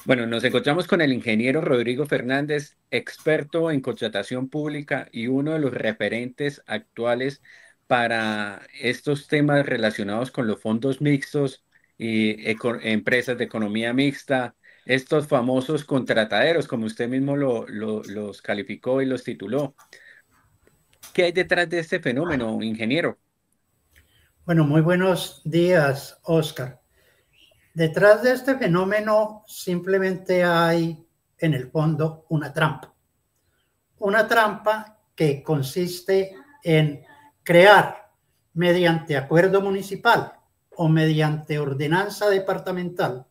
Bueno, nos encontramos con el ingeniero Rodrigo Fernández, experto en contratación pública y uno de los referentes actuales para estos temas relacionados con los fondos mixtos y empresas de economía mixta, estos famosos contrataderos, como usted mismo los calificó y los tituló. ¿Qué hay detrás de este fenómeno, ingeniero? Bueno, muy buenos días, Oscar. Detrás de este fenómeno simplemente hay en el fondo una trampa que consiste en crear mediante acuerdo municipal o mediante ordenanza departamental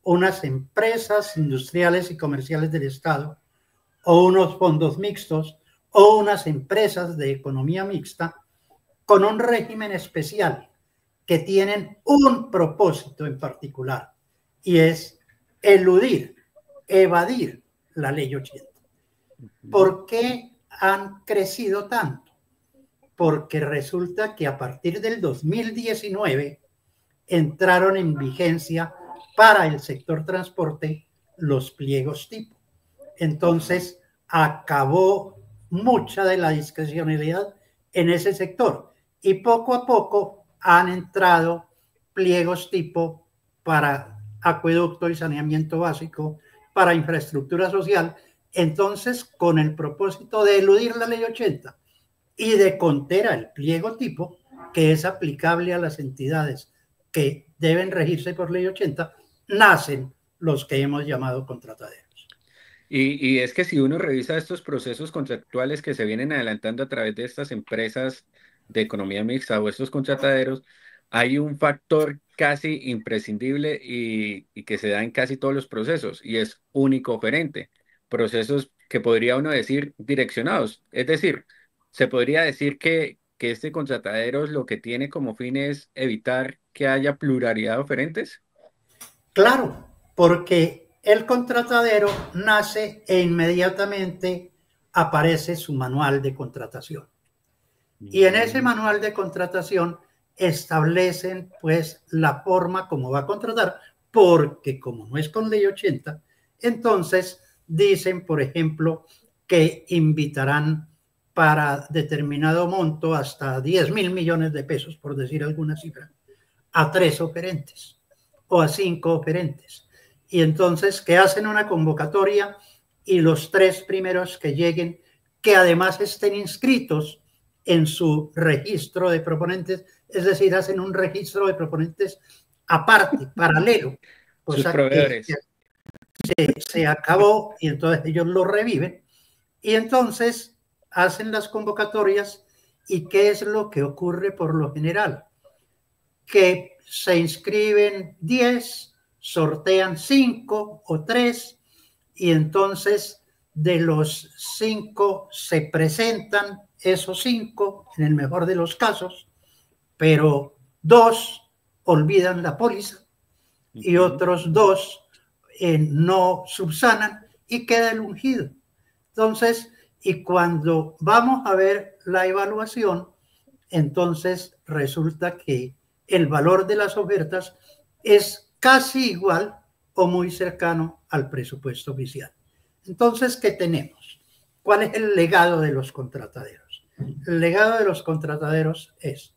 unas empresas industriales y comerciales del Estado o unos fondos mixtos o unas empresas de economía mixta con un régimen especial que tienen un propósito en particular y es eludir, evadir la ley 80. Ujú. ¿Por qué han crecido tanto? Porque resulta que a partir del 2019 entraron en vigencia para el sector transporte los pliegos tipo. Entonces, acabó mucha de la discrecionalidad en ese sector y poco a poco han entrado pliegos tipo para acueducto y saneamiento básico, para infraestructura social, entonces con el propósito de eludir la ley 80 y de contera el pliego tipo que es aplicable a las entidades que deben regirse por ley 80, nacen los que hemos llamado contrataderos. Y es que si uno revisa estos procesos contractuales que se vienen adelantando a través de estas empresas de economía mixta o estos contrataderos, hay un factor casi imprescindible y que se da en casi todos los procesos y es único oferente. Procesos que podría uno decir direccionados. Es decir, se podría decir que este contratadero lo que tiene como fin es evitar que haya pluralidad de oferentes. Claro, porque el contratadero nace e inmediatamente aparece su manual de contratación. Y en ese Mm. manual de contratación establecen pues la forma como va a contratar, porque como no es con ley 80, entonces dicen, por ejemplo, que invitarán para determinado monto hasta 10.000 millones de pesos, por decir alguna cifra, a 3 oferentes o a 5 oferentes. Y entonces que hacen una convocatoria y los 3 primeros que lleguen, que además estén inscritos en su registro de proponentes, es decir, hacen un registro de proponentes aparte, paralelo, Sus cosa que proveedores. se acabó y entonces ellos lo reviven y entonces hacen las convocatorias y qué es lo que ocurre por lo general, que se inscriben 10, sortean 5 o 3 y entonces de los 5 se presentan esos 5 en el mejor de los casos, pero 2 olvidan la póliza y Ujú. otros 2 no subsanan y queda el ungido. Entonces, y cuando vamos a ver la evaluación, entonces resulta que el valor de las ofertas es casi igual o muy cercano al presupuesto oficial. Entonces, ¿qué tenemos? ¿Cuál es el legado de los contrataderos? El legado de los contrataderos es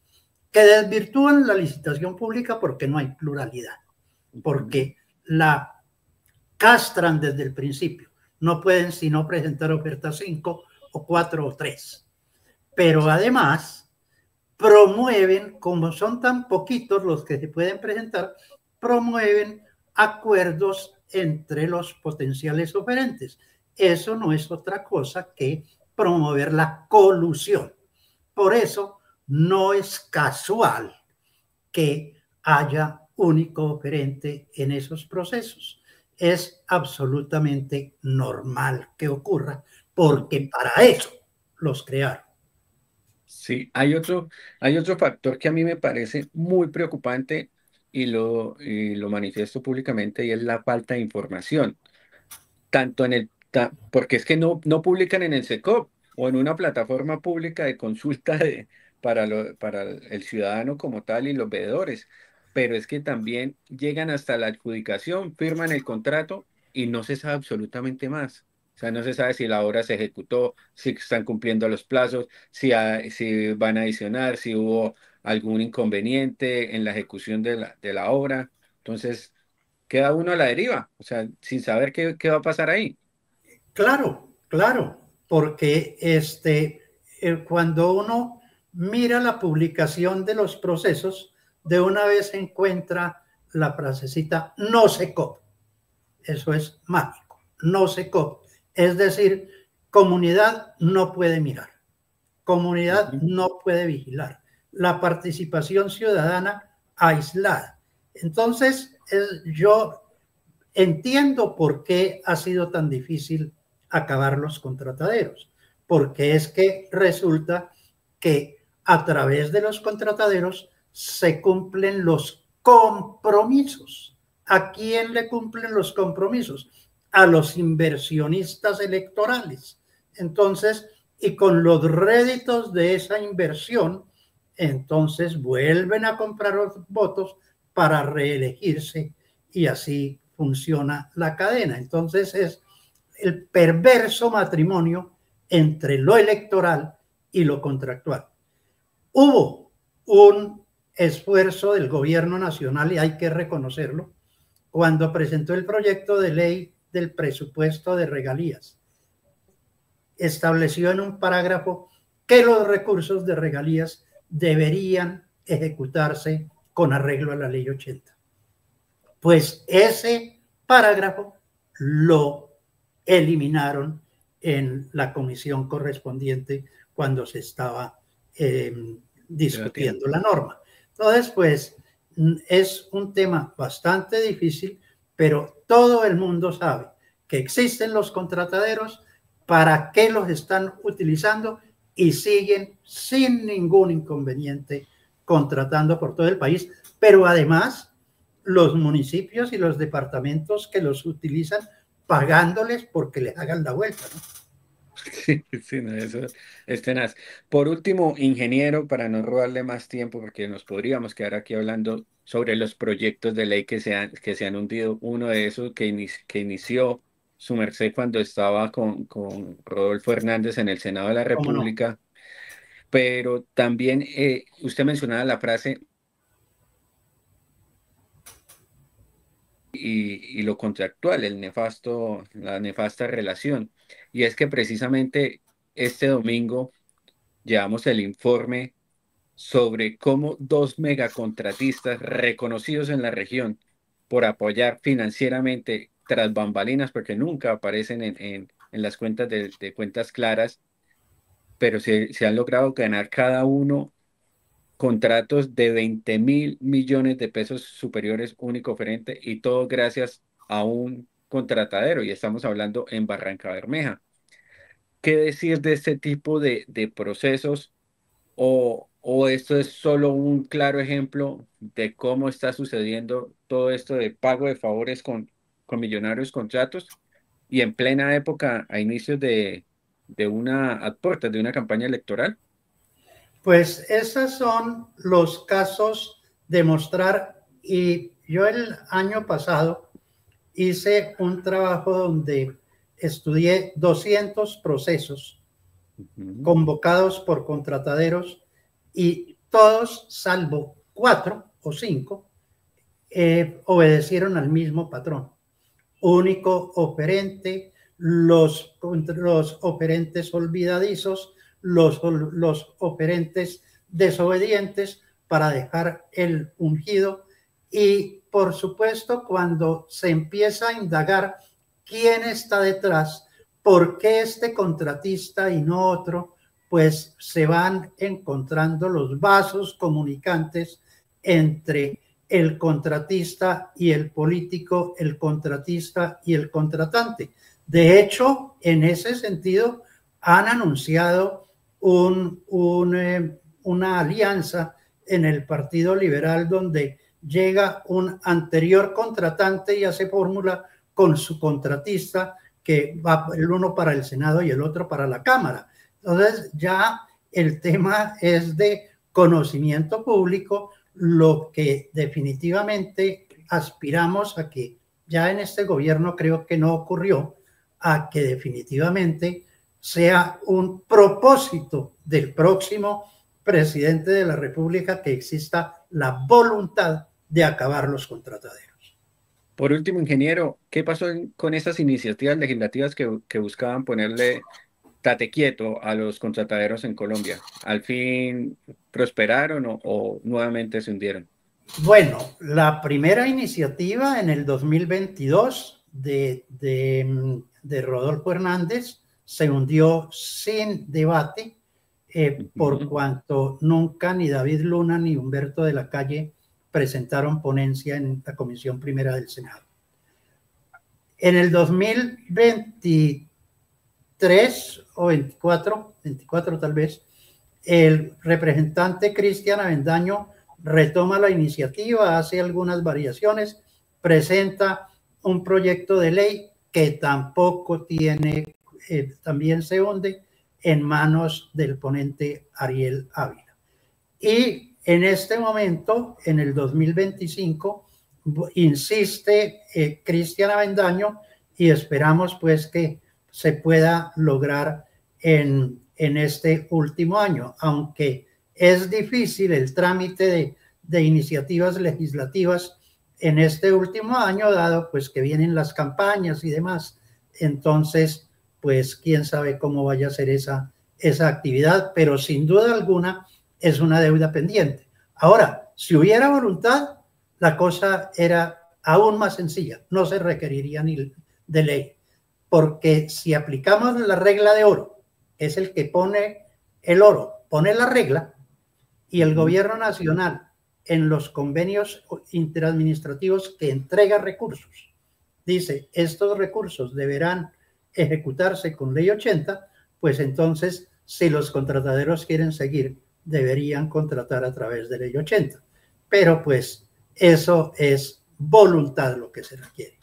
que desvirtúan la licitación pública porque no hay pluralidad, Ujú. porque la castran desde el principio. No pueden sino presentar ofertas 5 o 4 o 3. Pero además promueven, como son tan poquitos los que se pueden presentar, promueven acuerdos entre los potenciales oferentes. Eso no es otra cosa que promover la colusión. Por eso no es casual que haya único oferente en esos procesos. Es absolutamente normal que ocurra porque Ujú. para eso los crearon. Sí, hay otro factor que a mí me parece muy preocupante y lo manifiesto públicamente y es la falta de información. Tanto en porque es que no publican en el SECOP o en una plataforma pública de consulta para el ciudadano como tal y los veedores, pero es que también llegan hasta la adjudicación, firman el contrato y no se sabe absolutamente más. O sea, no se sabe si la obra se ejecutó, si están cumpliendo los plazos, si van a adicionar, si hubo algún inconveniente en la ejecución de la obra. Entonces, queda uno a la deriva, o sea, sin saber qué va a pasar ahí. Claro, claro, porque cuando uno mira la publicación de los procesos, de una vez encuentra la frasecita no se cop. Eso es mágico, no se cop. Es decir, comunidad no puede mirar, comunidad Ujú. no puede vigilar, la participación ciudadana aislada. Entonces, yo entiendo por qué ha sido tan difícil acabar los contrataderos, porque es que resulta que a través de los contrataderos se cumplen los compromisos. ¿A quién le cumplen los compromisos? A los inversionistas electorales. Entonces, y con los réditos de esa inversión, entonces vuelven a comprar los votos para reelegirse y así funciona la cadena. Entonces es el perverso matrimonio entre lo electoral y lo contractual. Hubo un esfuerzo del gobierno nacional, y hay que reconocerlo, cuando presentó el proyecto de ley del presupuesto de regalías. Estableció en un parágrafo que los recursos de regalías deberían ejecutarse con arreglo a la ley 80. Pues ese parágrafo lo eliminaron en la comisión correspondiente cuando se estaba Debatiendo. discutiendo la norma. Entonces, pues es un tema bastante difícil, pero todo el mundo sabe que existen los contrataderos, para qué los están utilizando y siguen sin ningún inconveniente contratando por todo el país, pero además los municipios y los departamentos que los utilizan pagándoles porque les hagan la vuelta, ¿no? Sí, sí, no, eso es tenaz. Por último, ingeniero, para no robarle más tiempo, porque nos podríamos quedar aquí hablando sobre los proyectos de ley que se han hundido. Uno de esos que inició su merced cuando estaba con Rodolfo Hernández en el Senado de la ¿Cómo no? República, pero también usted mencionaba la frase y lo contractual, la nefasta relación. Y es que precisamente este domingo llevamos el informe sobre cómo dos megacontratistas reconocidos en la región por apoyar financieramente tras bambalinas, porque nunca aparecen en las cuentas de cuentas claras, pero se han logrado ganar cada uno contratos de 20.000 millones de pesos superiores único oferente y todo gracias a un contratadero y estamos hablando en Barranca Bermeja. ¿Qué decir de este tipo de procesos? O esto es solo un claro ejemplo de cómo está sucediendo todo esto de pago de favores con millonarios contratos y en plena época, a inicios a puertas de una campaña electoral. Pues esos son los casos de mostrar, y yo el año pasado hice un trabajo donde estudié 200 procesos Ujú. convocados por contrataderos y todos, salvo 4 o 5, obedecieron al mismo patrón. Único operante, los operantes olvidadizos, los operantes desobedientes para dejar el ungido. Y por supuesto, cuando se empieza a indagar quién está detrás, por qué este contratista y no otro, pues se van encontrando los vasos comunicantes entre el contratista y el político, el contratista y el contratante. De hecho, en ese sentido, han anunciado una alianza en el Partido Liberal donde llega un anterior contratante y hace fórmula con su contratista, que va el uno para el Senado y el otro para la Cámara. Entonces ya el tema es de conocimiento público, lo que definitivamente aspiramos a que ya en este gobierno creo que no ocurrió, a que definitivamente sea un propósito del próximo presidente de la República que exista la voluntad de acabar los contrataderos. Por último, ingeniero, ¿qué pasó con esas iniciativas legislativas que buscaban ponerle tate quieto a los contrataderos en Colombia? ¿Al fin prosperaron o nuevamente se hundieron? Bueno, la primera iniciativa en el 2022 de Rodolfo Hernández se hundió sin debate, por Ujú. cuanto nunca ni David Luna ni Humberto de la Calle presentaron ponencia en la Comisión Primera del Senado. En el 2023 o 24 tal vez, el representante Cristian Avendaño retoma la iniciativa, hace algunas variaciones, presenta un proyecto de ley que tampoco tiene, también se hunde en manos del ponente Ariel Ávila. Y en este momento, en el 2025, insiste Cristian Avendaño y esperamos pues que se pueda lograr en este último año, aunque es difícil el trámite de iniciativas legislativas en este último año, dado pues que vienen las campañas y demás. Entonces, pues quién sabe cómo vaya a ser esa actividad, pero sin duda alguna es una deuda pendiente. Ahora, si hubiera voluntad, la cosa era aún más sencilla, no se requeriría ni de ley, porque si aplicamos la regla de oro, es el que pone el oro, pone la regla, y el gobierno nacional en los convenios interadministrativos que entrega recursos, dice, estos recursos deberán ejecutarse con ley 80, pues entonces, si los contrataderos quieren seguir, deberían contratar a través de ley 80. Pero pues eso es voluntad lo que se requiere.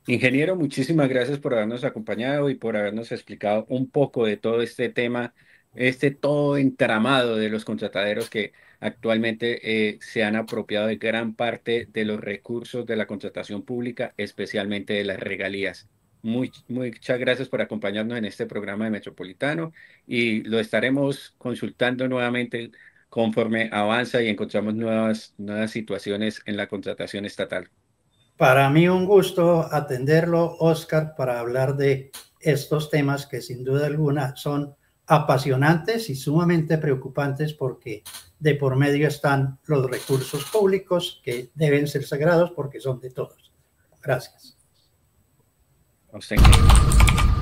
Ingeniero, muchísimas gracias por habernos acompañado y por habernos explicado un poco de todo este tema, este todo entramado de los contrataderos que actualmente se han apropiado de gran parte de los recursos de la contratación pública, especialmente de las regalías. Muchas gracias por acompañarnos en este programa de Metropolitano y lo estaremos consultando nuevamente conforme avanza y encontramos nuevas situaciones en la contratación estatal. Para mí un gusto atenderlo, Oscar, para hablar de estos temas que sin duda alguna son apasionantes y sumamente preocupantes porque de por medio están los recursos públicos que deben ser sagrados porque son de todos. Gracias. A usted, ingeniero.